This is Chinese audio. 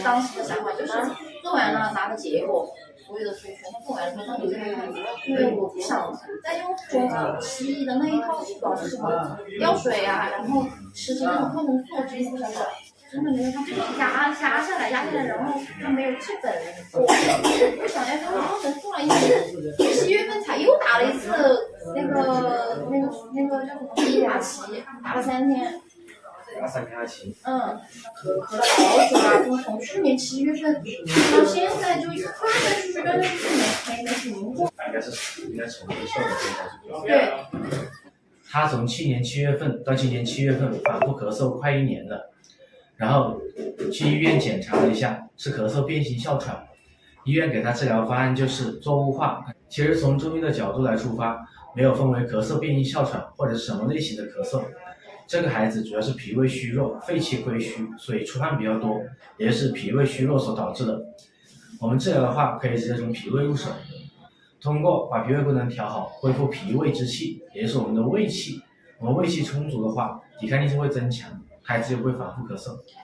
当时的想法就是做完了拿个结果，所有的水全都做完了，马上就这样看，因为我不想再用西医的那一套老是什么吊水啊，然后吃这种抗生素，真的不想搞。真的没有，它就是压下来，然后它没有治本。我想要它抗生素了，因为7月份才又打了一次那个叫什么阿奇，打了3天。打3天阿奇。咳了好久了，从去年7月份到现在就断断续续没停过。应该从咳嗽的时候开始。对。他从去年7月份到今年7月份反复咳嗽快1年了。然后去医院检查了一下，是咳嗽变性哮喘。医院给他治疗方案就是做雾化。其实从中医的角度来出发，没有分为咳嗽变性哮喘或者是什么类型的咳嗽。这个孩子主要是脾胃虚弱，肺气亏虚，所以出汗比较多，也是脾胃虚弱所导致的。我们治疗的话，可以直接从脾胃入手，通过把脾胃功能调好，恢复脾胃之气，也就是我们的胃气。我们胃气充足的话，抵抗力就会增强，孩子就不会反复咳嗽。